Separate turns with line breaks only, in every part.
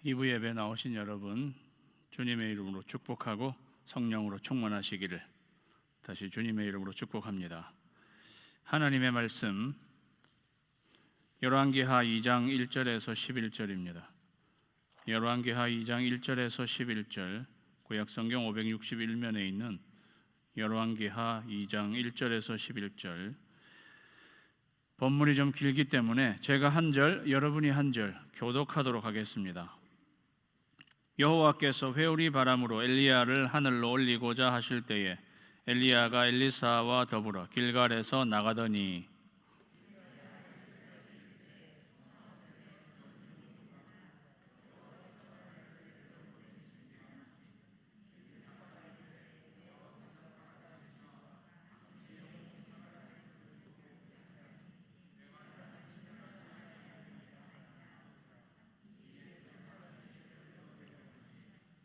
2부 예배 나오신 여러분, 주님의 이름으로 축복하고 성령으로 충만하시기를 다시 주님의 이름으로 축복합니다. 하나님의 말씀 열왕기하 2장 1절에서 11절입니다. 열왕기하 2장 1절에서 11절, 구약성경 561면에 있는 열왕기하 2장 1절에서 11절. 본문이 좀 길기 때문에 제가 한 절, 여러분이 한 절 교독하도록 하겠습니다. 여호와께서 회오리 바람으로 엘리야를 하늘로 올리고자 하실 때에 엘리야가 엘리사와 더불어 길갈에서 나가더니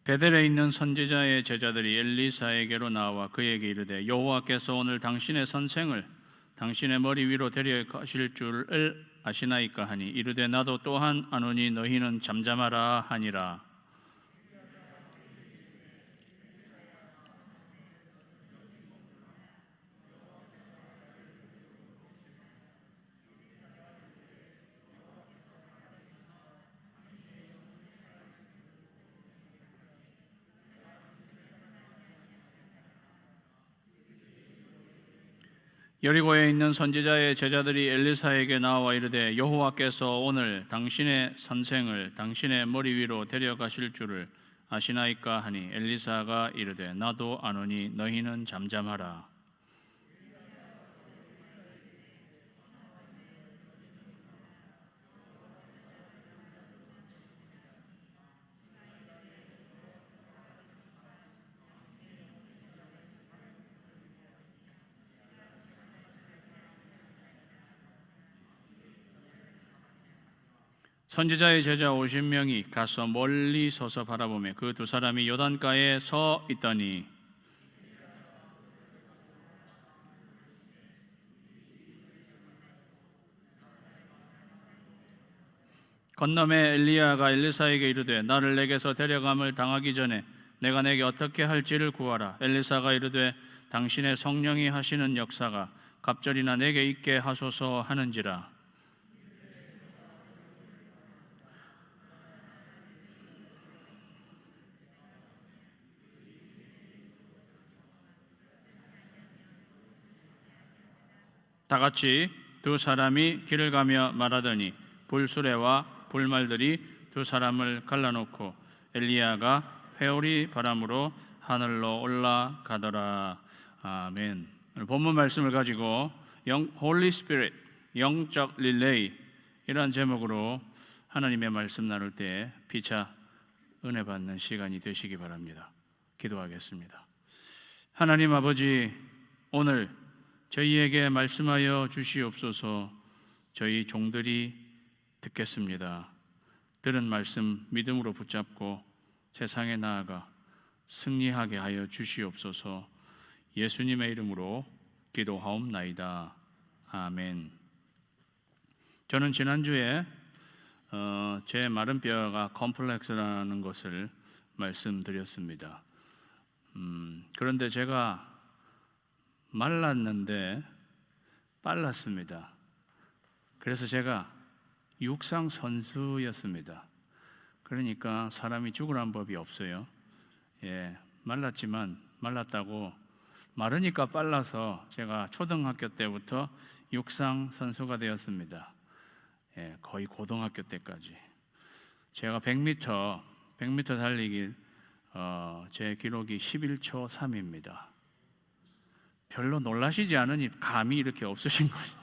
베델에 있는 선지자의 제자들이 엘리사에게로 나와 그에게 이르되 여호와께서 오늘 당신의 선생을 당신의 머리 위로 데려가실 줄을 아시나이까 하니 이르되 나도 또한 아노니 너희는 잠잠하라 하니라. 여리고에 있는 선지자의 제자들이 엘리사에게 나와 이르되 여호와께서 오늘 당신의 선생을 당신의 머리 위로 데려가실 줄을 아시나이까 하니 엘리사가 이르되 나도 아노니 너희는 잠잠하라. 선지자의 제자 50명이 가서 멀리 서서 바라보며 그 두 사람이 요단가에 서 있더니 건너매 엘리야가 엘리사에게 이르되 나를 내게서 데려감을 당하기 전에 내가 내게 어떻게 할지를 구하라. 엘리사가 이르되 당신의 성령이 하시는 역사가 갑절이나 내게 있게 하소서 하는지라. 다 같이 두 사람이 길을 가며 말하더니 불수레와 불말들이 두 사람을 갈라놓고 엘리야가 회오리 바람으로 하늘로 올라가더라. 아멘. 본문 말씀을 가지고 Holy Spirit, 영적 릴레이 이런 제목으로 하나님의 말씀 나눌 때 피차 은혜 받는 시간이 되시기 바랍니다. 기도하겠습니다. 하나님 아버지, 오늘 저희에게 말씀하여 주시옵소서. 저희 종들이 듣겠습니다. 들은 말씀 믿음으로 붙잡고 세상에 나아가 승리하게 하여 주시옵소서. 예수님의 이름으로 기도하옵나이다. 아멘. 저는 지난주에 제 마른 뼈가 컴플렉스라는 것을 말씀드렸습니다. 그런데 제가 말랐는데 빨랐습니다. 그래서 제가 육상 선수였습니다. 그러니까 사람이 죽으라는 법이 없어요. 말랐지만 말랐다고 마르니까 빨라서 제가 초등학교 때부터 육상 선수가 되었습니다. 거의 고등학교 때까지. 제가 100m 달리기 제 기록이 11초 3입니다. 별로 놀라시지 않으니 감이 이렇게 없으신 거죠.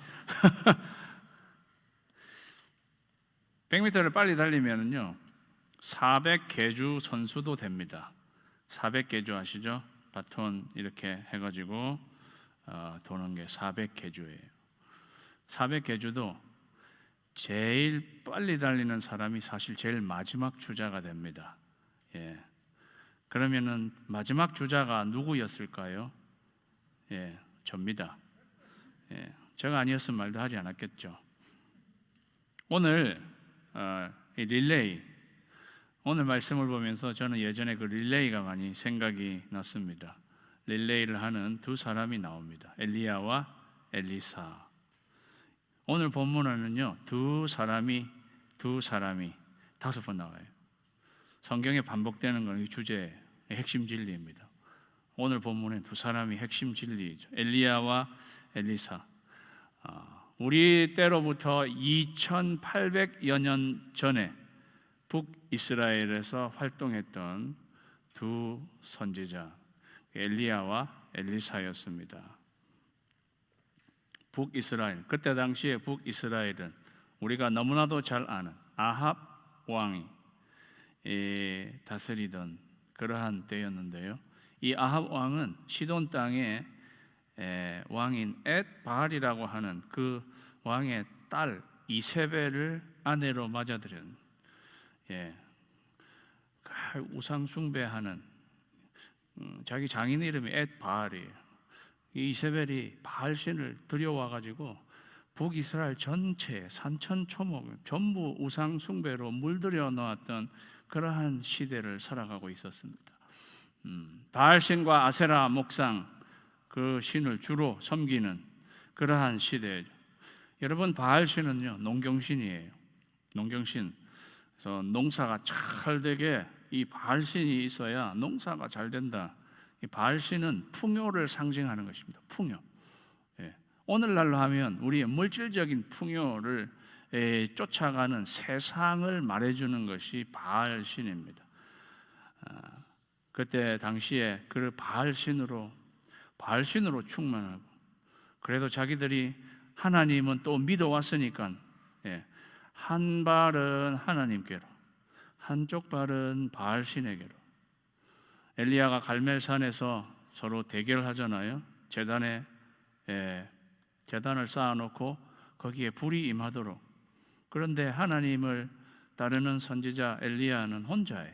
100m를 빨리 달리면요 400계주 선수도 됩니다. 400계주 아시죠? 바톤 이렇게 해가지고 도는 게 400계주예요. 400계주도 제일 빨리 달리는 사람이 사실 제일 마지막 주자가 됩니다. 그러면은 마지막 주자가 누구였을까요? 접니다. 제가 아니었으면 말도 하지 않았겠죠. 오늘 이 릴레이, 오늘 말씀을 보면서 저는 예전에 그 릴레이가 많이 생각이 났습니다. 릴레이를 하는 두 사람이 나옵니다. 엘리야와 엘리사. 오늘 본문에는요, 두 사람이 5번 나와요. 성경에 반복되는 건 이 주제의 핵심 진리입니다. 오늘 본문에 두 사람이 핵심 진리이죠. 엘리야와 엘리사. 우리 때로부터 2800여 년 전에 북이스라엘에서 활동했던 두 선지자 엘리야와 엘리사였습니다. 북이스라엘, 그때 당시에 북이스라엘은 우리가 너무나도 잘 아는 아합 왕이 다스리던 그러한 때였는데요. 이 아합 왕은 시돈 땅의 왕인 엣바알이라고 하는 그 왕의 딸 이세벨을 아내로 맞아들인, 우상 숭배하는, 자기 장인 이름이 엣바알이에요. 이세벨이 바알신을 들여와가지고 북이스라엘 전체 산천초목 전부 우상 숭배로 물들여 놓았던 그러한 시대를 살아가고 있었습니다. 바알신과 아세라 목상, 그 신을 주로 섬기는 그러한 시대죠. 여러분, 바알신은요, 농경신이에요. 농경신. 그래서 농사가 잘 되게 이 바알신이 있어야 농사가 잘 된다. 이 바알신은 풍요를 상징하는 것입니다. 풍요. 오늘날로 하면 우리의 물질적인 풍요를 쫓아가는 세상을 말해주는 것이 바알신입니다. 그때 당시에 그 바알신으로 충만하고, 그래도 자기들이 하나님은 또 믿어왔으니까 한 발은 하나님께로, 한쪽 발은 바알신에게로. 엘리야가 갈멜산에서 서로 대결하잖아요. 제단을 쌓아놓고 거기에 불이 임하도록. 그런데 하나님을 따르는 선지자 엘리야는 혼자예요.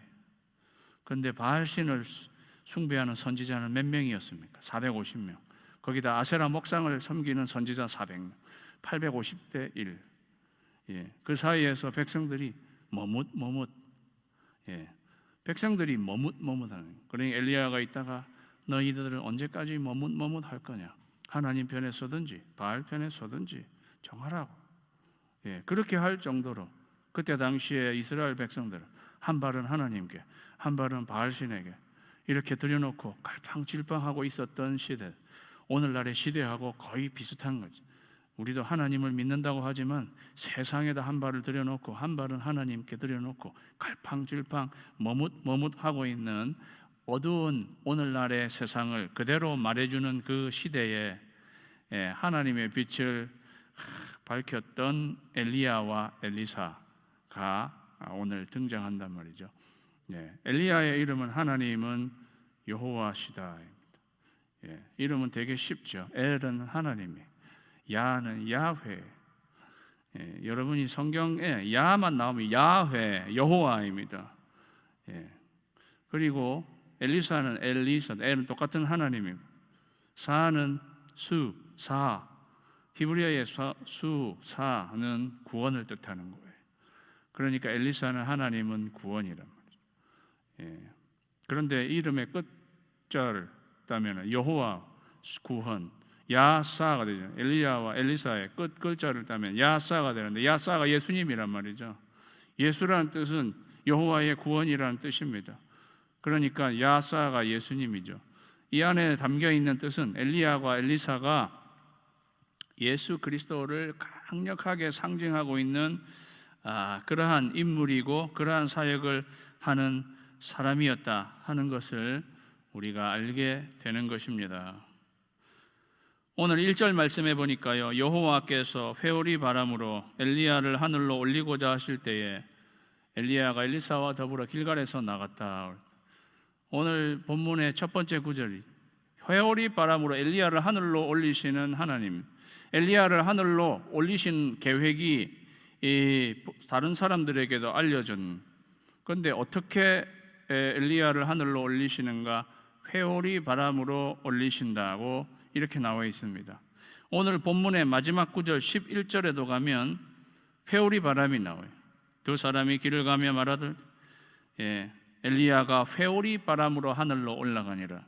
그런데 바알신을 숭배하는 선지자는 몇 명이었습니까? 450명. 거기다 아세라 목상을 섬기는 선지자 400명. 850대 1. 그 사이에서 백성들이 머뭇. 백성들이 머뭇하는. 그러니 엘리야가 있다가 너희들은 언제까지 머뭇 할 거냐? 하나님 편에 서든지 바알 편에 서든지 정하라고. 그렇게 할 정도로 그때 당시에 이스라엘 백성들은 한 발은 하나님께, 한 발은 바알신에게 이렇게 들여놓고 갈팡질팡하고 있었던 시대. 오늘날의 시대하고 거의 비슷한 거죠. 우리도 하나님을 믿는다고 하지만 세상에다 한 발을 들여놓고 한 발은 하나님께 들여놓고 갈팡질팡 머뭇하고 있는 어두운 오늘날의 세상을 그대로 말해주는 그 시대에 하나님의 빛을 밝혔던 엘리야와 엘리사가 오늘 등장한단 말이죠. 엘리야의 이름은 하나님은 여호와시다입니다. 이름은 되게 쉽죠. 엘은 하나님이, 야는 야훼. 여러분이 성경에 야만 나오면 야훼, 여호와입니다. 그리고 엘리사는 엘리사, 엘은 똑같은 하나님이고, 사는 수, 사, 히브리어의 수, 사는 구원을 뜻하는 거예요. 그러니까 엘리사는 하나님은 구원이란 말이죠. 그런데 이름의 끝자를 따면 여호와 구원, 야사가 되죠. 엘리야와 엘리사의 끝 글자를 따면 야사가 되는데, 야사가 예수님이란 말이죠. 예수라는 뜻은 여호와의 구원이라는 뜻입니다. 그러니까 야사가 예수님이죠. 이 안에 담겨 있는 뜻은 엘리야와 엘리사가 예수 그리스도를 강력하게 상징하고 있는 그러한 인물이고 그러한 사역을 하는 사람이었다 하는 것을 우리가 알게 되는 것입니다. 오늘 1절 말씀해 보니까요, 여호와께서 회오리 바람으로 엘리야를 하늘로 올리고자 하실 때에 엘리야가 엘리사와 더불어 길갈에서 나갔다. 오늘 본문의 첫 번째 구절이 회오리 바람으로 엘리야를 하늘로 올리시는 하나님. 엘리야를 하늘로 올리신 계획이 다른 사람들에게도 알려진. 그런데 어떻게 엘리야를 하늘로 올리시는가? 회오리 바람으로 올리신다고 이렇게 나와 있습니다. 오늘 본문의 마지막 구절 11절에도 가면 회오리 바람이 나와요. 두 사람이 길을 가며 말하들 엘리야가 회오리 바람으로 하늘로 올라가니라.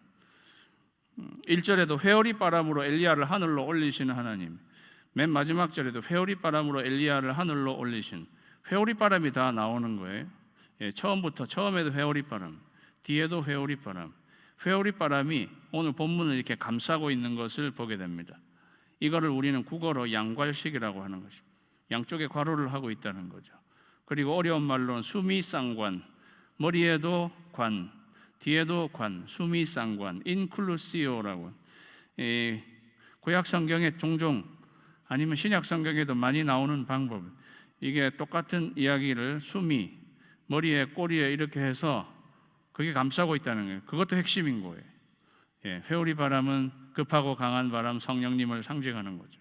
1절에도 회오리 바람으로 엘리야를 하늘로 올리시는 하나님, 맨 마지막 절에도 회오리 바람으로 엘리야를 하늘로 올리신, 회오리 바람이 다 나오는 거예요. 처음에도 회오리 바람, 뒤에도 회오리 바람. 회오리 바람이 오늘 본문을 이렇게 감싸고 있는 것을 보게 됩니다. 이거를 우리는 국어로 양괄식이라고 하는 것입니다. 양쪽에 괄호를 하고 있다는 거죠. 그리고 어려운 말로는 수미쌍관, 머리에도 관, 뒤에도 관, 수미쌍관, 인클루시오라고. 구약 성경에 종종 아니면 신약 성경에도 많이 나오는 방법, 이게 똑같은 이야기를 수미, 머리에 꼬리에 이렇게 해서 그게 감싸고 있다는 거예요. 그것도 핵심인 거예요. 회오리 바람은 급하고 강한 바람, 성령님을 상징하는 거죠.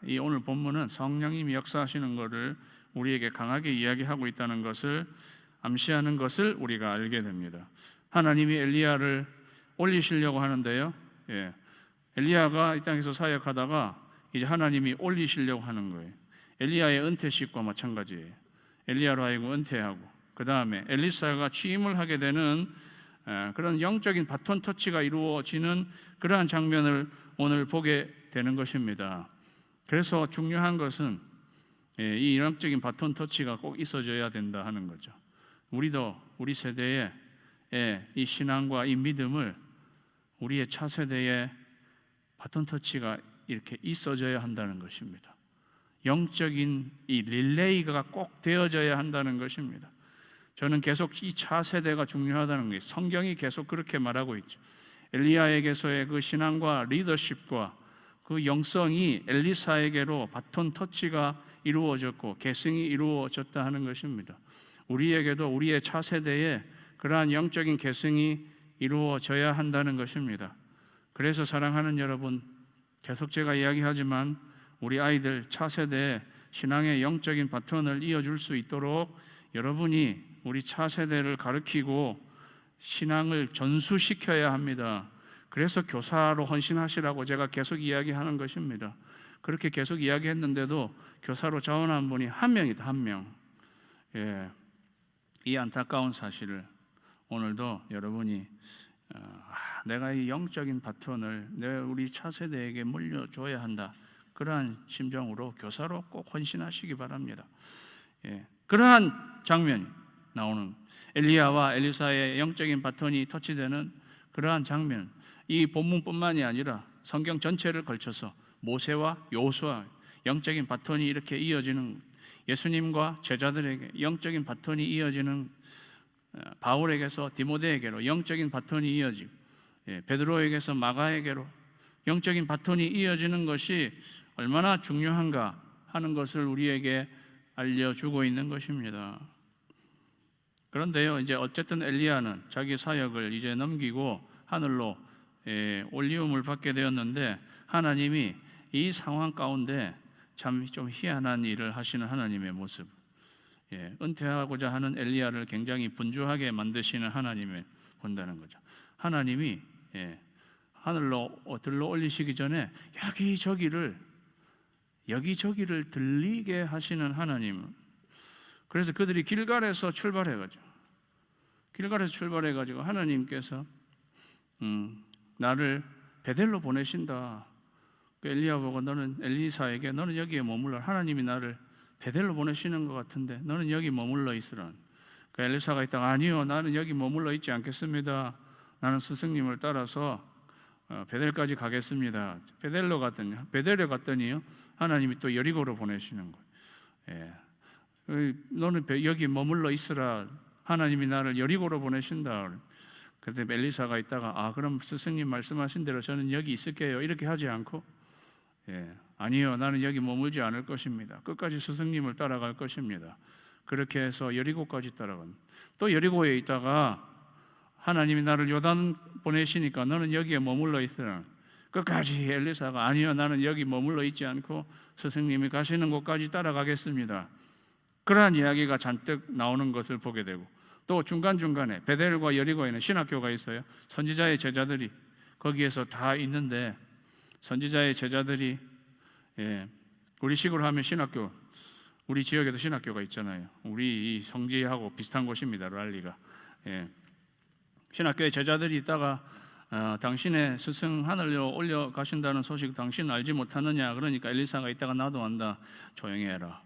이 오늘 본문은 성령님이 역사하시는 것을 우리에게 강하게 이야기하고 있다는 것을 암시하는 것을 우리가 알게 됩니다. 하나님이 엘리야를 올리시려고 하는데요, 엘리야가 이 땅에서 사역하다가 이제 하나님이 올리시려고 하는 거예요. 엘리야의 은퇴식과 마찬가지예요. 엘리야로 하여금 은퇴하고 그 다음에 엘리사가 취임을 하게 되는 그런 영적인 바톤 터치가 이루어지는 그러한 장면을 오늘 보게 되는 것입니다. 그래서 중요한 것은 이 영적인 바톤 터치가 꼭 있어져야 된다 하는 거죠. 우리도 우리 세대에 이 신앙과 이 믿음을 우리의 차세대에 바톤 터치가 이렇게 있어져야 한다는 것입니다. 영적인 이 릴레이가 꼭 되어져야 한다는 것입니다. 저는 계속 이 차세대가 중요하다는 거예요. 성경이 계속 그렇게 말하고 있죠. 엘리야에게서의 그 신앙과 리더십과 그 영성이 엘리사에게로 바톤 터치가 이루어졌고 계승이 이루어졌다 하는 것입니다. 우리에게도 우리의 차세대에 그러한 영적인 계승이 이루어져야 한다는 것입니다. 그래서 사랑하는 여러분, 계속 제가 이야기하지만 우리 아이들 차세대에 신앙의 영적인 바톤을 이어줄 수 있도록 여러분이 우리 차세대를 가르치고 신앙을 전수시켜야 합니다. 그래서 교사로 헌신하시라고 제가 계속 이야기하는 것입니다. 그렇게 계속 이야기했는데도 교사로 자원한 분이 한 명이다, 한 명. 이 안타까운 사실을 오늘도 여러분이 내가 이 영적인 바톤을 우리 차세대에게 물려줘야 한다, 그러한 심정으로 교사로 꼭 헌신하시기 바랍니다. 그러한 장면이 나오는, 엘리야와 엘리사의 영적인 바톤이 터치되는 그러한 장면, 이 본문뿐만이 아니라 성경 전체를 걸쳐서 모세와 여호수아 영적인 바톤이 이렇게 이어지는, 예수님과 제자들에게 영적인 바톤이 이어지는, 바울에게서 디모데에게로 영적인 바톤이 이어지고 베드로에게서 마가에게로 영적인 바톤이 이어지는 것이 얼마나 중요한가 하는 것을 우리에게 알려주고 있는 것입니다. 그런데요, 이제 어쨌든 엘리야는 자기 사역을 이제 넘기고 하늘로 올리움을 받게 되었는데, 하나님이 이 상황 가운데 참 좀 희한한 일을 하시는 하나님의 모습, 은퇴하고자 하는 엘리야를 굉장히 분주하게 만드시는 하나님을 본다는 거죠. 하나님이 하늘로 들러 올리시기 전에 여기저기를 들리게 하시는 하나님. 그래서 그들이 길갈에서 출발해가지고 하나님께서 나를 베델로 보내신다. 그 엘리야 보고 너는 엘리사에게 너는 여기에 머물러, 하나님이 나를 베델로 보내시는 것 같은데 너는 여기 머물러 있으라. 그 엘리사가 있다가 아니요, 나는 여기 머물러 있지 않겠습니다. 나는 스승님을 따라서 베델까지 가겠습니다. 베델에 갔더니요, 하나님이 또 여리고로 보내시는 거예요. 너는 여기 머물러 있으라. 하나님이 나를 여리고로 보내신다. 그때 엘리사가 있다가 그럼 스승님 말씀하신 대로 저는 여기 있을게요, 이렇게 하지 않고 아니요, 나는 여기 머물지 않을 것입니다. 끝까지 스승님을 따라갈 것입니다. 그렇게 해서 여리고까지 따라간. 또 여리고에 있다가 하나님이 나를 요단 보내시니까 너는 여기에 머물러 있으라. 끝까지 엘리사가 아니요, 나는 여기 머물러 있지 않고 스승님이 가시는 곳까지 따라가겠습니다. 그러한 이야기가 잔뜩 나오는 것을 보게 되고, 또 중간중간에 베델과 여리고에는 신학교가 있어요. 선지자의 제자들이 거기에서 다 있는데, 선지자의 제자들이 우리식으로 하면 신학교, 우리 지역에도 신학교가 있잖아요. 우리 이 성지하고 비슷한 곳입니다. 랄리가. 예. 신학교에 제자들이 있다가 당신의 스승 하늘로 올려가신다는 소식 당신은 알지 못하느냐. 그러니까 엘리사가 있다가 나도 안다. 조용히 해라.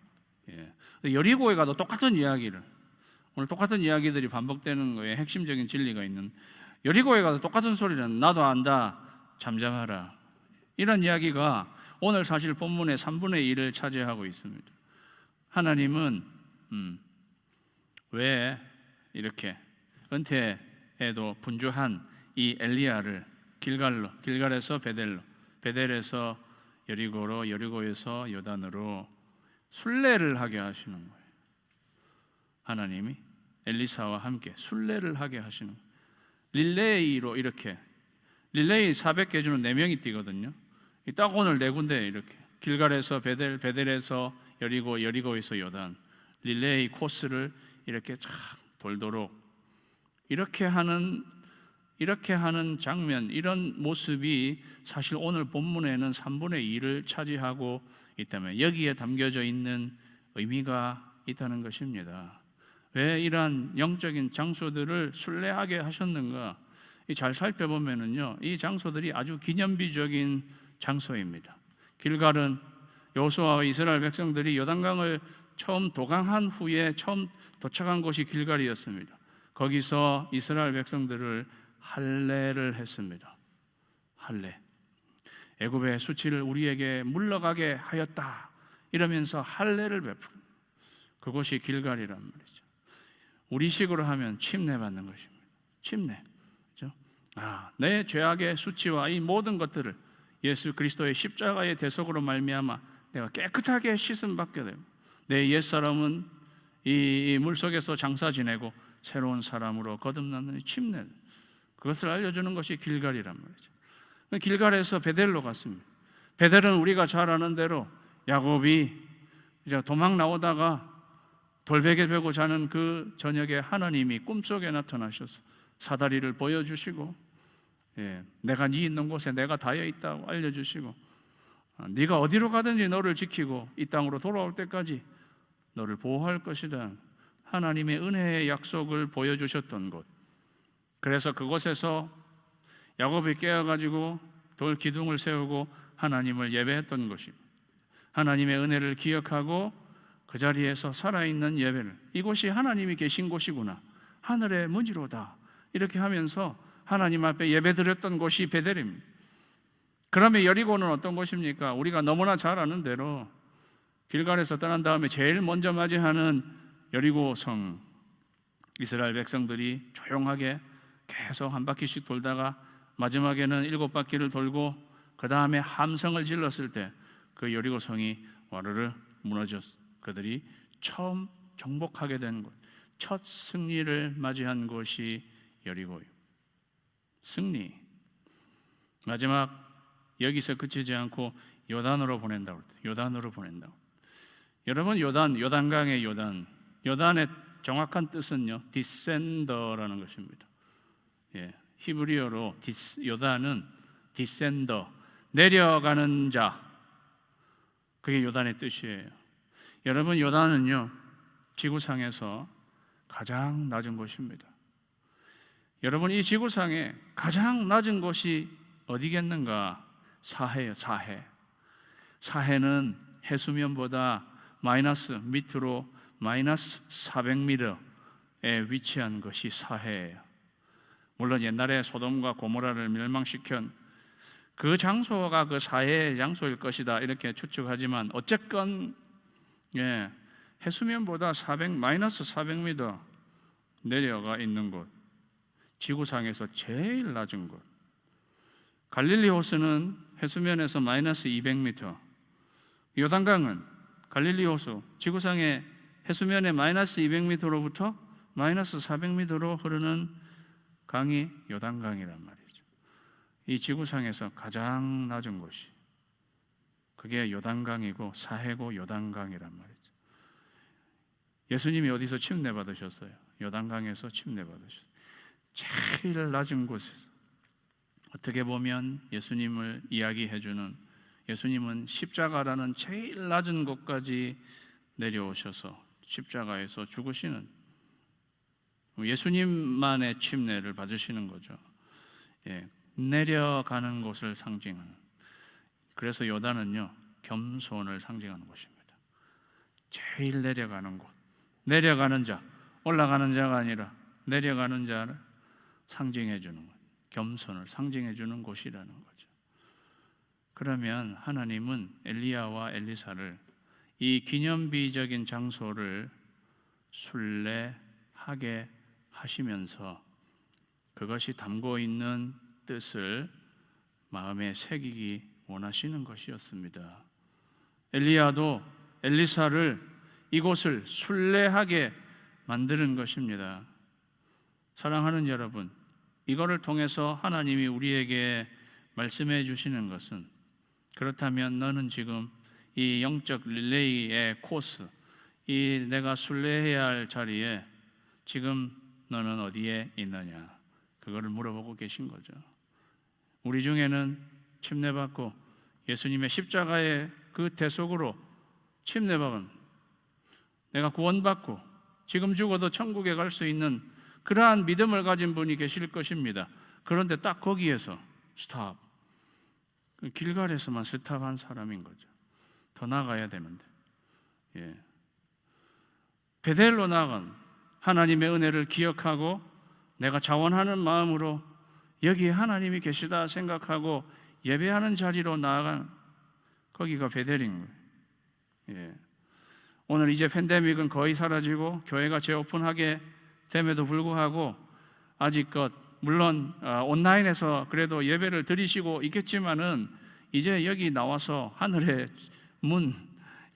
예. 여리고에 가도 똑같은 이야기를, 오늘 똑같은 이야기들이 반복되는 거에 핵심적인 진리가 있는, 여리고에 가도 똑같은 소리는 나도 안다. 잠잠하라. 이런 이야기가 오늘 사실 본문의 3분의 1을 차지하고 있습니다. 하나님은 왜 이렇게 은퇴에도 분주한 이 엘리야를 길갈에서 베델로, 베델에서 여리고로, 여리고에서 요단으로 순례를 하게 하시는 거예요. 하나님이 엘리사와 함께 순례를 하게 하시는 거예요. 릴레이로 이렇게, 릴레이 400개주는 4명이 뛰거든요. 딱 오늘 4군데 이렇게 길갈에서 베델, 베델에서 여리고, 여리고에서 요단, 릴레이 코스를 이렇게 쫙 돌도록 이렇게 하는 장면, 이런 모습이 사실 오늘 본문에는 3분의 2를 차지하고 있다면 여기에 담겨져 있는 의미가 있다는 것입니다. 왜 이러한 영적인 장소들을 순례하게 하셨는가? 잘 살펴보면은요, 이 장소들이 아주 기념비적인 장소입니다. 길갈은 여호수아와 이스라엘 백성들이 요단강을 처음 도강한 후에 처음 도착한 곳이 길갈이었습니다. 거기서 이스라엘 백성들을 할례를 했습니다. 할례. 애굽의 수치를 우리에게 물러가게 하였다. 이러면서 할례를 베푸는 그곳이 길갈이란 말이죠. 우리식으로 하면 침례받는 것입니다. 침례. 그렇죠? 내 죄악의 수치와 이 모든 것들을 예수 그리스도의 십자가의 대속으로 말미암아 내가 깨끗하게 씻음 받게 되고 내 옛사람은 이 물속에서 장사 지내고 새로운 사람으로 거듭나는 침례, 그것을 알려주는 것이 길갈이란 말이죠. 길갈에서 베델로 갔습니다. 베델은 우리가 잘 아는 대로 야곱이 이제 도망 나오다가 돌베개 베고 자는 그 저녁에 하나님이 꿈속에 나타나셔서 사다리를 보여주시고, 내가 네 있는 곳에 내가 다여 있다고 알려주시고, 네가 어디로 가든지 너를 지키고 이 땅으로 돌아올 때까지 너를 보호할 것이다. 하나님의 은혜의 약속을 보여주셨던 곳. 그래서 그곳에서 야곱이 깨어가지고 돌 기둥을 세우고 하나님을 예배했던 것입니다. 하나님의 은혜를 기억하고 그 자리에서 살아있는 예배를, 이곳이 하나님이 계신 곳이구나, 하늘의 문지로다, 이렇게 하면서 하나님 앞에 예배드렸던 곳이 베델입니다. 그러면 여리고는 어떤 곳입니까? 우리가 너무나 잘 아는 대로 길갈에서 떠난 다음에 제일 먼저 맞이하는 여리고 성, 이스라엘 백성들이 조용하게 계속 한 바퀴씩 돌다가 마지막에는 7바퀴를 돌고 그 다음에 함성을 질렀을 때 그 여리고 성이 와르르 무너졌어. 그들이 처음 정복하게 된 곳, 첫 승리를 맞이한 곳이 여리고예요. 승리. 마지막 여기서 그치지 않고 요단으로 보낸다고 그랬어요. 요단으로 보낸다고. 여러분, 요단강의 요단의 정확한 뜻은요, 디센더라는 것입니다. 히브리어로 요단은 디센더, 내려가는 자, 그게 요단의 뜻이에요. 여러분, 요단은요 지구상에서 가장 낮은 곳입니다. 여러분, 이 지구상에 가장 낮은 곳이 어디겠는가? 사해요. 사해는 해수면보다 밑으로 마이너스 400m에 위치한 것이 사해예요. 물론 옛날에 소돔과 고모라를 멸망시킨 그 장소가 그 사해의 장소일 것이다 이렇게 추측하지만 어쨌건 해수면보다 마이너스 400m 내려가 있는 곳, 지구상에서 제일 낮은 곳. 갈릴리 호수는 해수면에서 마이너스 200m, 요단강은 갈릴리 호수, 지구상의 해수면의 마이너스 200m로부터 마이너스 400m로 흐르는 강이 요단강이란 말이죠. 이 지구상에서 가장 낮은 곳이 그게 요단강이고 사해고 요단강이란 말이죠. 예수님이 어디서 침례 받으셨어요? 요단강에서 침례 받으셨어요. 제일 낮은 곳에서. 어떻게 보면 예수님을 이야기해주는, 예수님은 십자가라는 제일 낮은 곳까지 내려오셔서 십자가에서 죽으시는, 예수님만의 침례를 받으시는 거죠. 내려가는 곳을 상징하는. 그래서 요단은요, 겸손을 상징하는 곳입니다. 제일 내려가는 곳, 내려가는 자, 올라가는 자가 아니라 내려가는 자를 상징해 주는 것, 겸손을 상징해 주는 곳이라는 거죠. 그러면 하나님은 엘리야와 엘리사를 이 기념비적인 장소를 순례하게 하시면서 그것이 담고 있는 뜻을 마음에 새기기 원하시는 것이었습니다. 엘리야도 엘리사를 이곳을 순례하게 만드는 것입니다. 사랑하는 여러분, 이거를 통해서 하나님이 우리에게 말씀해 주시는 것은, 그렇다면 너는 지금 이 영적 릴레이의 코스, 이 내가 순례해야 할 자리에 지금 너는 어디에 있느냐, 그거를 물어보고 계신 거죠. 우리 중에는 침례받고 예수님의 십자가의 그 대속으로 침례받은, 내가 구원받고 지금 죽어도 천국에 갈 수 있는 그러한 믿음을 가진 분이 계실 것입니다. 그런데 딱 거기에서 스탑, 길갈에서만 스탑한 사람인 거죠. 더 나가야 되는데, 베델로 나간 하나님의 은혜를 기억하고 내가 자원하는 마음으로 여기에 하나님이 계시다 생각하고 예배하는 자리로 나아간, 거기가 베델인 거예요. 오늘 이제 팬데믹은 거의 사라지고 교회가 재오픈하게 됨에도 불구하고 아직껏 물론 온라인에서 그래도 예배를 드리시고 있겠지만은 이제 여기 나와서 하늘의 문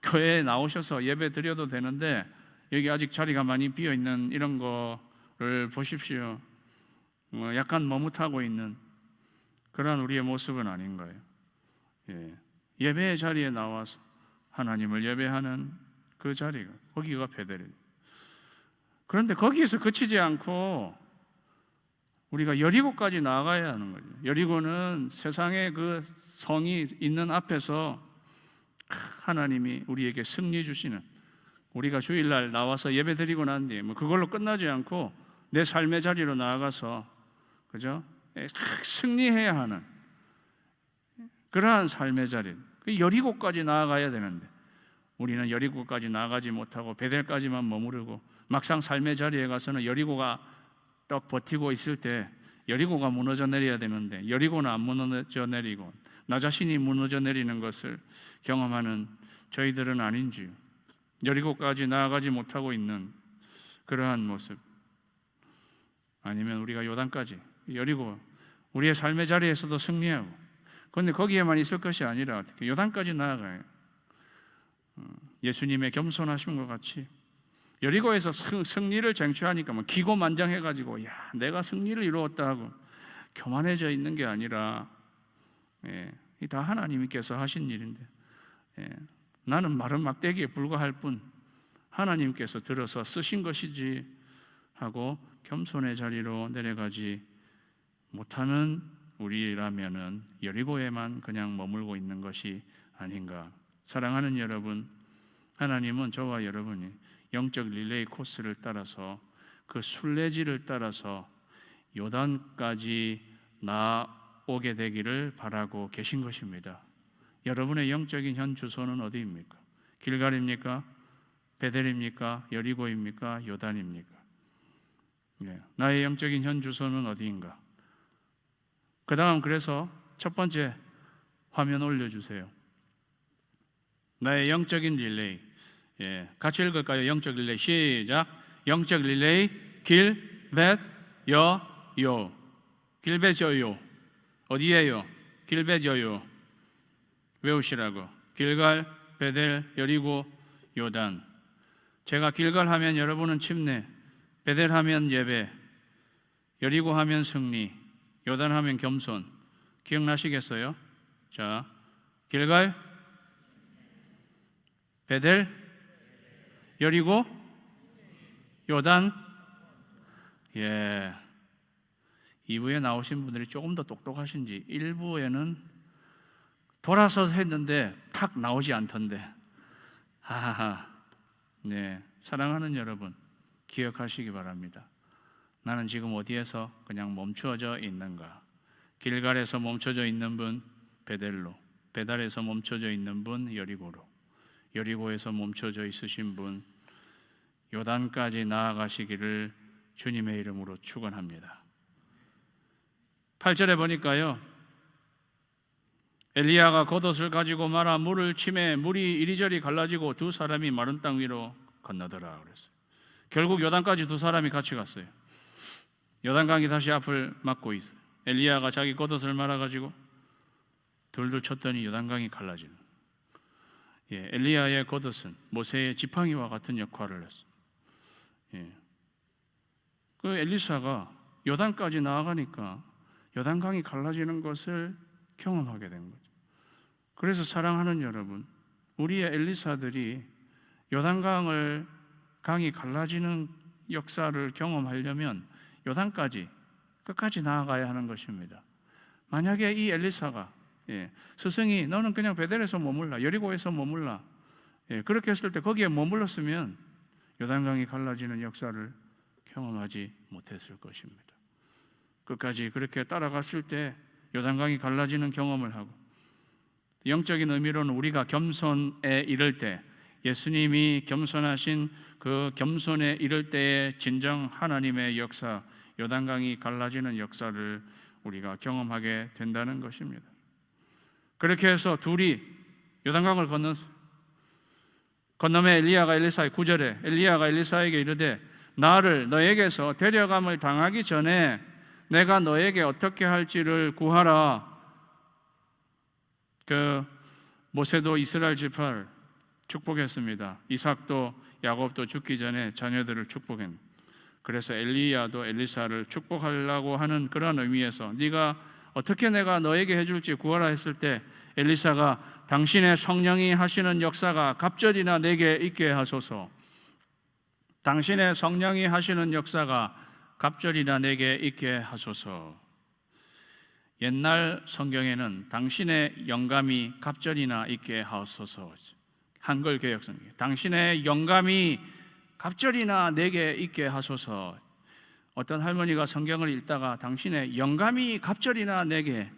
교회에 나오셔서 예배 드려도 되는데, 여기 아직 자리가 많이 비어 있는 이런 거를 보십시오. 약간 머뭇하고 있는 그런 우리의 모습은 아닌 거예요. 예배의 자리에 나와서 하나님을 예배하는 그 자리가, 거기가 베델이에요. 그런데 거기에서 그치지 않고 우리가 여리고까지 나아가야 하는 거죠. 여리고는 세상의 그 성이 있는 앞에서 하나님이 우리에게 승리 주시는, 우리가 주일날 나와서 예배 드리고 난 뒤에 그걸로 끝나지 않고 내 삶의 자리로 나아가서, 그죠? 승리해야 하는 그러한 삶의 자리, 여리고까지 나아가야 되는데 우리는 여리고까지 나아가지 못하고 베델까지만 머무르고, 막상 삶의 자리에 가서는 여리고가 딱 버티고 있을 때 여리고가 무너져 내려야 되는데 여리고는 안 무너져 내리고 나 자신이 무너져 내리는 것을 경험하는 저희들은 아닌지요. 여리고까지 나아가지 못하고 있는 그러한 모습, 아니면 우리가 요단까지, 여리고 우리의 삶의 자리에서도 승리하고, 그런데 거기에만 있을 것이 아니라 요단까지 나아가요. 예수님의 겸손하심과 같이 여리고에서 승리를 쟁취하니까 기고만장해가지고 야 내가 승리를 이루었다 하고 교만해져 있는 게 아니라, 이 다 하나님께서 하신 일인데, 나는 마른 막대기에 불과할 뿐 하나님께서 들어서 쓰신 것이지 하고 겸손의 자리로 내려가지 못하는 우리라면은 여리고에만 그냥 머물고 있는 것이 아닌가. 사랑하는 여러분, 하나님은 저와 여러분이 영적 릴레이 코스를 따라서, 그 순례지를 따라서 요단까지 나오게 되기를 바라고 계신 것입니다. 여러분의 영적인 현 주소는 어디입니까? 길갈입니까? 베델입니까? 여리고입니까? 요단입니까? 나의 영적인 현 주소는 어디인가? 그 다음, 그래서 첫 번째 화면 올려주세요. 나의 영적인 릴레이. 같이 읽을까요? 영적 릴레이 시작. 영적 릴레이 길벳 여요. 길벳 여요. 어디에요? 길벳 여요. 외우시라고. 길갈, 베델, 여리고, 요단. 제가 길갈 하면 여러분은 침례, 베델 하면 예배, 여리고 하면 승리, 요단 하면 겸손. 기억나시겠어요? 자, 길갈, 베델, 여리고, 요단. 2부에 나오신 분들이 조금 더 똑똑하신지 1부에는 돌아서서 했는데 탁 나오지 않던데. 하하하. 네, 사랑하는 여러분, 기억하시기 바랍니다. 나는 지금 어디에서 그냥 멈춰져 있는가? 길갈에서 멈춰져 있는 분 베델로, 베달에서 멈춰져 있는 분 여리고로, 여리고에서 멈춰져 있으신 분 요단까지 나아가시기를 주님의 이름으로 축원합니다. 8절에 보니까요, 엘리야가 겉옷을 가지고 말아 물을 치매 물이 이리저리 갈라지고 두 사람이 마른 땅 위로 건너더라 그랬어요. 결국 요단까지 두 사람이 같이 갔어요. 요단강이 다시 앞을 막고 있어요. 엘리야가 자기 겉옷을 말아가지고 둘둘 쳤더니 요단강이 갈라지는. 엘리야의 겉옷은 모세의 지팡이와 같은 역할을 했어요. 그 엘리사가 요단까지 나아가니까 요단강이 갈라지는 것을 경험하게 된 거죠. 그래서 사랑하는 여러분, 우리의 엘리사들이 요단강을 강이 갈라지는 역사를 경험하려면 요단까지 끝까지 나아가야 하는 것입니다. 만약에 이 엘리사가 스승이 너는 그냥 베델에서 머물라, 여리고에서 머물라, 그렇게 했을 때 거기에 머물렀으면 요단강이 갈라지는 역사를 경험하지 못했을 것입니다. 끝까지 그렇게 따라갔을 때 요단강이 갈라지는 경험을 하고, 영적인 의미로는 우리가 겸손에 이를 때, 예수님이 겸손하신 그 겸손에 이를 때의 진정 하나님의 역사, 요단강이 갈라지는 역사를 우리가 경험하게 된다는 것입니다. 그렇게 해서 둘이 요단강을 건너매 엘리야가 엘리사의 9절에 엘리야가 엘리사에게 이르되 나를 너에게서 데려감을 당하기 전에 내가 너에게 어떻게 할지를 구하라. 그 모세도 이스라엘 지파를 축복했습니다. 이삭도 야곱도 죽기 전에 자녀들을 축복했습니다. 그래서 엘리야도 엘리사를 축복하려고 하는 그런 의미에서 네가 어떻게 내가 너에게 해줄지 구하라 했을 때 엘리사가 당신의 성령이 하시는 역사가 갑절이나 내게 있게 하소서. 당신의 성령이 하시는 역사가 갑절이나 내게 있게 하소서. 옛날 성경에는 당신의 영감이 갑절이나 있게 하소서. 한글 개역 성경 당신의 영감이 갑절이나 내게 있게 하소서. 어떤 할머니가 성경을 읽다가 당신의 영감이 갑절이나 내게,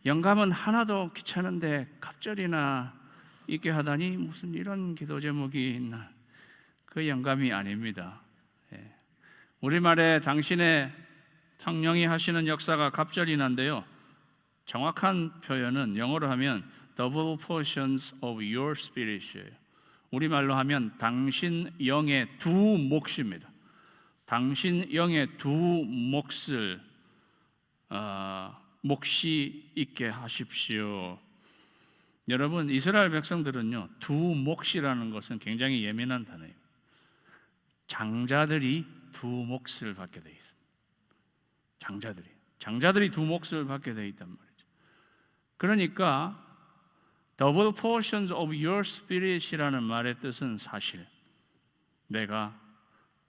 영감은 하나도 귀찮은데 갑절이나 있게 하다니 무슨 이런 기도 제목이 있나. 그 영감이 아닙니다. 우리말에 당신의 성령이 하시는 역사가 갑절이나인데요, 정확한 표현은 영어로 하면 double portions of your spirit이에요. 우리말로 하면 당신 영의 두 몫입니다. 당신 영의 두 몫을 몫이 있게 하십시오. 여러분, 이스라엘 백성들은요, 두 몫이라는 것은 굉장히 예민한 단어예요. 장자들이 두 몫을 받게 돼 있어요. 장자들이 두 몫을 받게 돼 있단 말이죠. 그러니까 double portions of your spirit이라는 말의 뜻은 사실 내가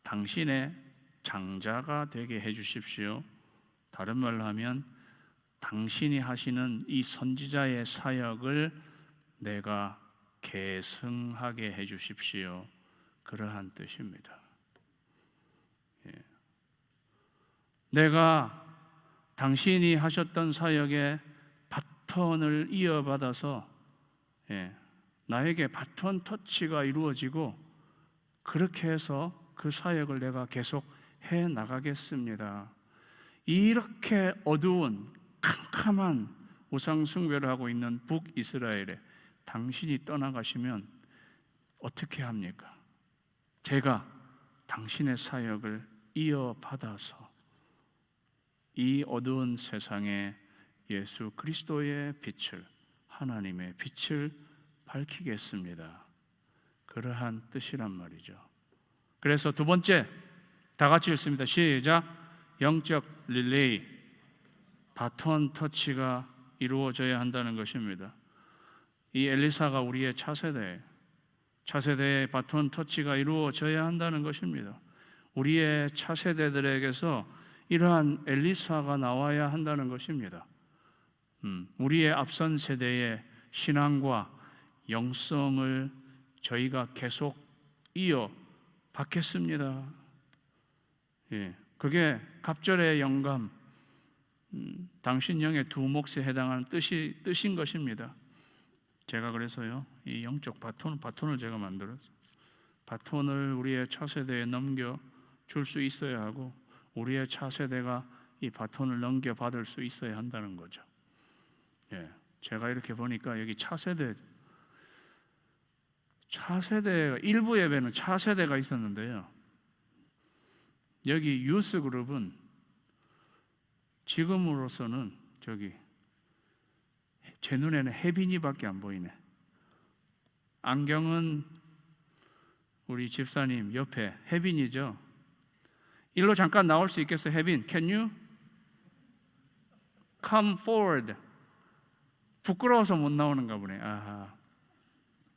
당신의 장자가 되게 해주십시오. 다른 말로 하면 당신이 하시는 이 선지자의 사역을 내가 계승하게 해주십시오. 그러한 뜻입니다. 내가 당신이 하셨던 사역의 바톤을 이어받아서 나에게 바톤 터치가 이루어지고, 그렇게 해서 그 사역을 내가 계속 해 나가겠습니다. 이렇게 어두운 캄캄한 우상 숭배를 하고 있는 북이스라엘에 당신이 떠나가시면 어떻게 합니까? 제가 당신의 사역을 이어받아서 이 어두운 세상에 예수 그리스도의 빛을, 하나님의 빛을 밝히겠습니다. 그러한 뜻이란 말이죠. 그래서 두 번째, 다 같이 읽습니다. 시작. 영적 릴레이, 바톤 터치가 이루어져야 한다는 것입니다. 이 엘리사가 우리의 차세대의 바톤 터치가 이루어져야 한다는 것입니다. 우리의 차세대들에게서 이러한 엘리사가 나와야 한다는 것입니다. 우리의 앞선 세대의 신앙과 영성을 저희가 계속 이어 받겠습니다. 예, 그게 갑절의 영감, 당신 영의 두 몫에 해당하는 뜻인 것입니다. 제가 그래서요, 이 영적 바톤을 제가 만들었어요. 바톤을 우리의 차세대에 넘겨 줄 수 있어야 하고, 우리의 차세대가 이 바톤을 넘겨받을 수 있어야 한다는 거죠. 예, 제가 이렇게 보니까 여기 차세대 일부 예배는 차세대가 있었는데요, 여기 유스 그룹은 지금으로서는 제 눈에는 혜빈이밖에 안 보이네. 안경은 우리 집사님 옆에 혜빈이죠. 일로 잠깐 나올 수 있겠어요? 혜빈, can you come forward? 부끄러워서 못 나오는가 보네. 아하.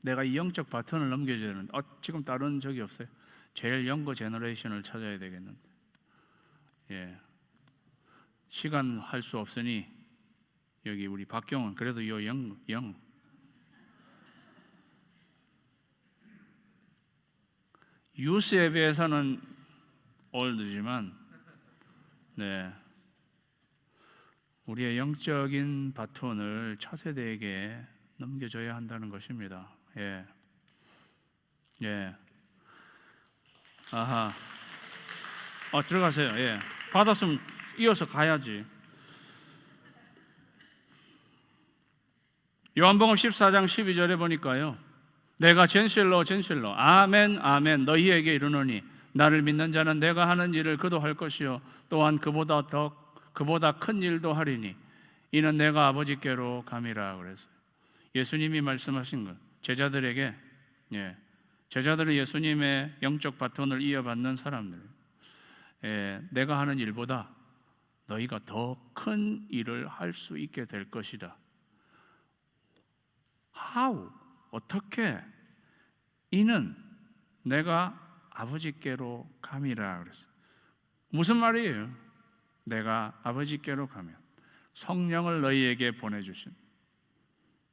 내가 이 영적 바톤을 넘겨줘야 되는데, 지금 다른 적이 없어요. 제일 영거 제너레이션을 찾아야 되겠는데, 예, 시간 할 수 없으니 여기 우리 박경은 그래도 요 영 유스 예배에서는 올드지만, 네, 우리의 영적인 바톤을 차세대에게 넘겨줘야 한다는 것입니다. 예, 예, 아하, 들어가세요. 예, 받았으면 이어서 가야지. 요한복음 14장 12절에 보니까요, 내가 진실로 아멘 아멘 너희에게 이르노니 나를 믿는 자는 내가 하는 일을 그도 할 것이요 또한 그보다 큰 일도 하리니 이는 내가 아버지께로 감이라. 그래서 예수님이 말씀하신 것, 제자들에게, 예, 제자들은 예수님의 영적 바톤을 이어받는 사람들, 예, 내가 하는 일보다 너희가 더 큰 일을 할 수 있게 될 것이다. How? 어떻게? 이는 내가 아버지께로 감이라. 그랬어요. 무슨 말이에요? 내가 아버지께로 가면 성령을 너희에게 보내주신,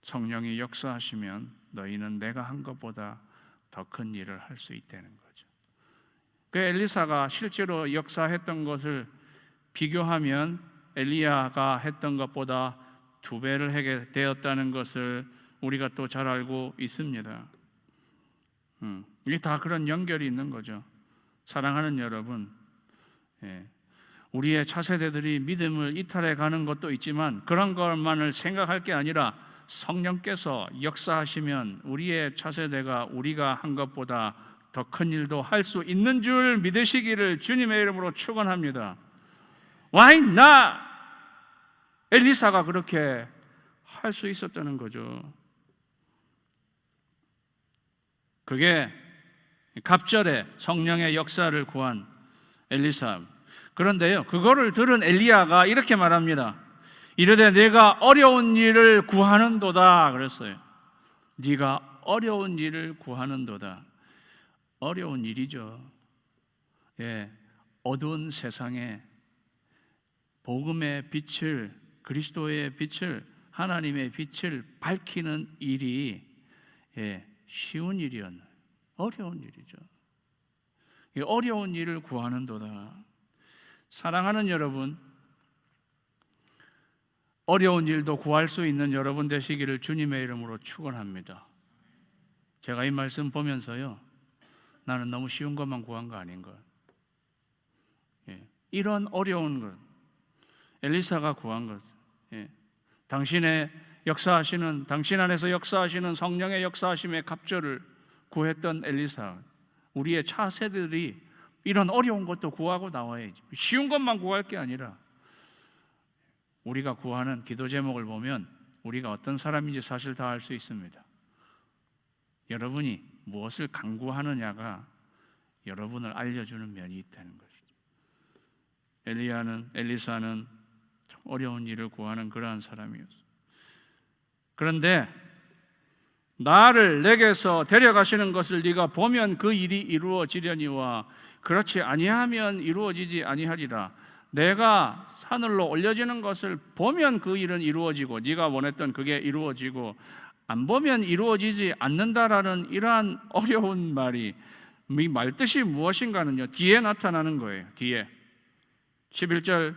성령이 역사하시면 너희는 내가 한 것보다 더 큰 일을 할 수 있다는 거죠. 그 엘리사가 실제로 역사했던 것을 비교하면 엘리야가 했던 것보다 2배를 하게 되었다는 것을 우리가 또 잘 알고 있습니다. 이게 다 그런 연결이 있는 거죠. 사랑하는 여러분, 예, 우리의 차세대들이 믿음을 이탈해 가는 것도 있지만 그런 것만을 생각할 게 아니라 성령께서 역사하시면 우리의 차세대가 우리가 한 것보다 더 큰 일도 할 수 있는 줄 믿으시기를 주님의 이름으로 축원합니다. Why not? 엘리사가 그렇게 할 수 있었다는 거죠. 그게 갑절에 성령의 역사를 구한 엘리사. 그런데요, 그거를 들은 엘리야가 이렇게 말합니다. 이르되 내가 어려운 일을 구하는도다 그랬어요. 네가 어려운 일을 구하는도다. 어려운 일이죠. 예, 어두운 세상에 복음의 빛을, 그리스도의 빛을, 하나님의 빛을 밝히는 일이, 예, 쉬운 일이었나요? 어려운 일이죠. 어려운 일을 구하는도다. 사랑하는 여러분, 어려운 일도 구할 수 있는 여러분 되시기를 주님의 이름으로 축원합니다. 제가 이 말씀 보면서요, 나는 너무 쉬운 것만 구한 거 아닌가. 예, 이런 어려운 것, 엘리사가 구한 것, 예, 당신의 역사하시는, 당신 안에서 역사하시는 성령의 역사하심의 갑절을 구했던 엘리사, 우리의 차세들이 이런 어려운 것도 구하고 나와야지. 쉬운 것만 구할 게 아니라 우리가 구하는 기도 제목을 보면 우리가 어떤 사람인지 사실 다 알 수 있습니다. 여러분이 무엇을 간구하느냐가 여러분을 알려주는 면이 있다는 것이죠. 엘리사는 참 어려운 일을 구하는 그러한 사람이었어요. 그런데 나를 내게서 데려가시는 것을 네가 보면 그 일이 이루어지려니와 그렇지 아니하면 이루어지지 아니하리라. 내가 하늘로 올려지는 것을 보면 그 일은 이루어지고 네가 원했던 그게 이루어지고 안 보면 이루어지지 않는다라는 이러한 어려운 말이 이 말뜻이 무엇인가는요, 뒤에 나타나는 거예요. 뒤에 11절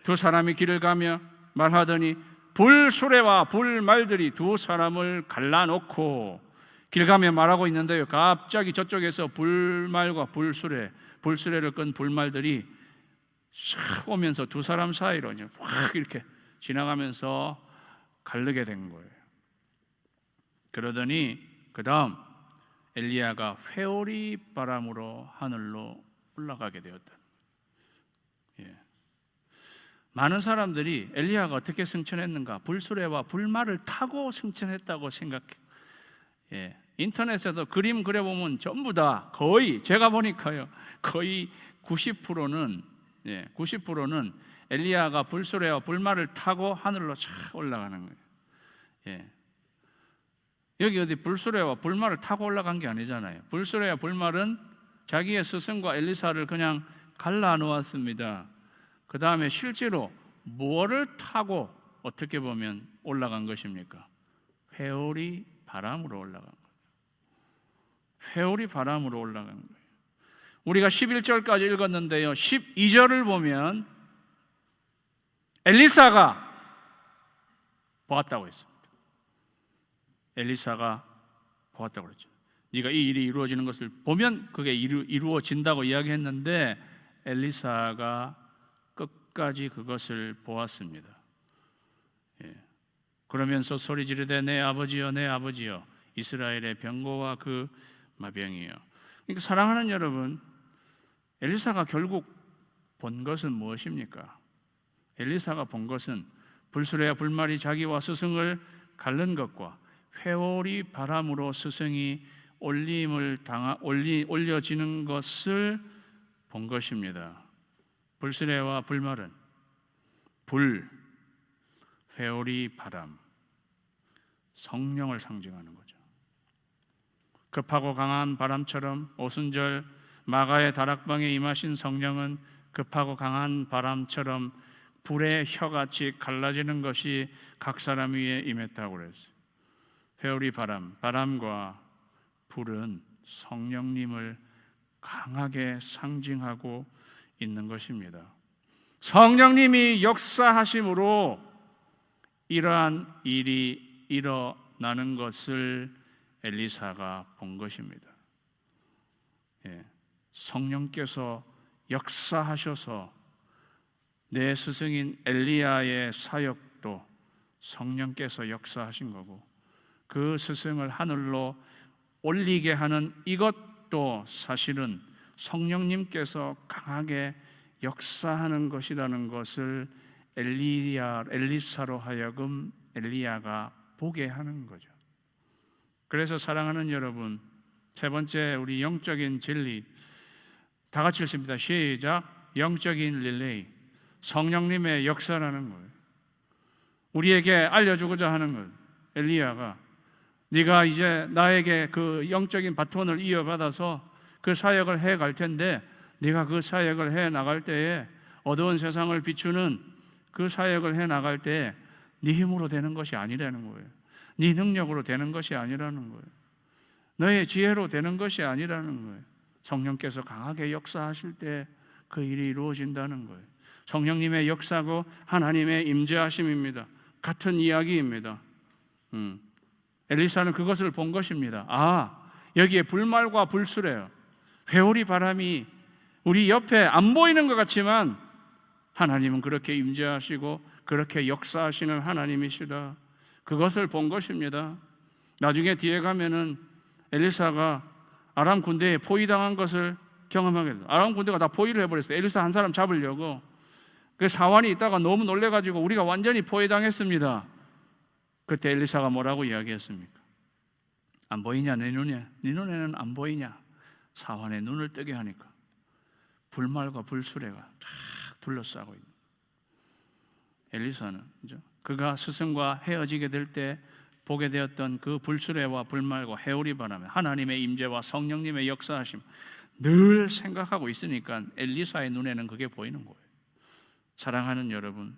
두 사람이 길을 가며 말하더니 불수레와 불말들이 두 사람을 갈라놓고 길 가며 말하고 있는데요, 갑자기 저쪽에서 불말과 불수레를 끈 불말들이 싹 오면서 두 사람 사이로 확 이렇게 지나가면서 가르게 된 거예요. 그러더니 그 다음 엘리야가 회오리 바람으로 하늘로 올라가게 되었다. 많은 사람들이 엘리야가 어떻게 승천했는가, 불수레와 불말을 타고 승천했다고 생각해요. 인터넷에도 그림 그려보면 전부 다 거의, 제가 보니까요, 거의 90%는 엘리야가 불수레와 불말을 타고 하늘로 쫙 올라가는 거예요. 여기 어디 불수레와 불말을 타고 올라간 게 아니잖아요. 불수레와 불말은 자기의 스승과 엘리사를 그냥 갈라 놓았습니다. 그 다음에 실제로 뭐를 타고 어떻게 보면 올라간 것입니까? 회오리 바람으로 올라간 거예요. 회오리 바람으로 올라간 거예요. 우리가 11절까지 읽었는데요, 12절을 보면 엘리사가 보았다고 했습니다. 엘리사가 보았다고 그랬죠. 네가 이 일이 이루어지는 것을 보면 그게 이루어진다고 이야기했는데 엘리사가 끝까지 그것을 보았습니다. 그러면서 소리 지르되 내 아버지여 내 아버지여 이스라엘의 병거와 그 마병이여. 그러니까 사랑하는 여러분, 엘리사가 결국 본 것은 무엇입니까? 엘리사가 본 것은 불수레와 불말이 자기와 스승을 가른 것과 회오리 바람으로 스승이 올려지는 것을 본 것입니다. 불수레와 불말은 불, 회오리, 바람, 성령을 상징하는 거죠. 급하고 강한 바람처럼 오순절 마가의 다락방에 임하신 성령은 급하고 강한 바람처럼 불의 혀같이 갈라지는 것이 각 사람 위에 임했다고 그랬어요. 회오리 바람과 불은 성령님을 강하게 상징하고 있는 것입니다. 성령님이 역사하심으로 이러한 일이 일어나는 것을 엘리사가 본 것입니다. 성령께서 역사하셔서 내 스승인 엘리야의 사역도 성령께서 역사하신 거고, 그 스승을 하늘로 올리게 하는 이것도 사실은 성령님께서 강하게 역사하는 것이라는 것을 엘리사로 하여금 엘리야가 보게 하는 거죠. 그래서 사랑하는 여러분, 세 번째 우리 영적인 진리 다 같이 읽습니다. 시작. 영적인 릴레이, 성령님의 역사라는 거예요. 우리에게 알려주고자 하는 것. 엘리야가 네가 이제 나에게 그 영적인 바톤을 이어받아서 그 사역을 해갈 텐데, 네가 그 사역을 해 나갈 때에 어두운 세상을 비추는 그 사역을 해 나갈 때에 네 힘으로 되는 것이 아니라는 거예요. 네 능력으로 되는 것이 아니라는 거예요. 너의 지혜로 되는 것이 아니라는 거예요. 성령께서 강하게 역사하실 때 그 일이 이루어진다는 거예요. 성령님의 역사고 하나님의 임재하심입니다. 같은 이야기입니다. 엘리사는 그것을 본 것입니다. 여기에 불말과 불수레요, 회오리 바람이 우리 옆에 안 보이는 것 같지만 하나님은 그렇게 임재하시고 그렇게 역사하시는 하나님이시다. 그것을 본 것입니다. 나중에 뒤에 가면은 엘리사가 아람 군대에 포위당한 것을 경험하게 돼요. 아람 군대가 다 포위를 해버렸어요. 엘리사 한 사람 잡으려고. 그 사환이 있다가 너무 놀래가지고 우리가 완전히 포위당했습니다. 그때 엘리사가 뭐라고 이야기했습니까? 안 보이냐 내 눈에? 네 눈에는 안 보이냐? 사환의 눈을 뜨게 하니까 불말과 불수레가 쫙 둘러싸고 있는 엘리사는 그가 스승과 헤어지게 될 때 보게 되었던 그 불수레와 불말과 회오리 바람에 하나님의 임재와 성령님의 역사하심 늘 생각하고 있으니까 엘리사의 눈에는 그게 보이는 거예요. 사랑하는 여러분,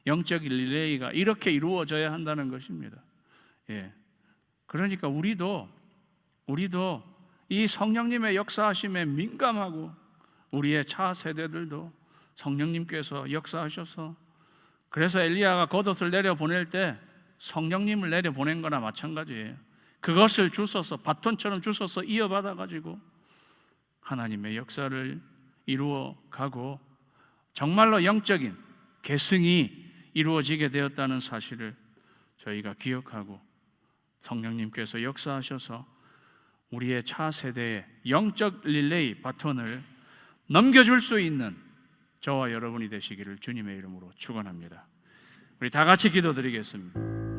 영적 릴레이가 이렇게 이루어져야 한다는 것입니다. 그러니까 우리도 이 성령님의 역사하심에 민감하고 우리의 차 세대들도 성령님께서 역사하셔서, 그래서 엘리야가 겉옷을 내려보낼 때 성령님을 내려보낸 거나 마찬가지예요. 그것을 주셔서 바톤처럼 주셔서 이어받아 가지고 하나님의 역사를 이루어 가고 정말로 영적인 계승이 이루어지게 되었다는 사실을 저희가 기억하고, 성령님께서 역사하셔서 우리의 차세대의 영적 릴레이 바톤을 넘겨줄 수 있는 저와 여러분이 되시기를 주님의 이름으로 축원합니다. 우리 다 같이 기도드리겠습니다.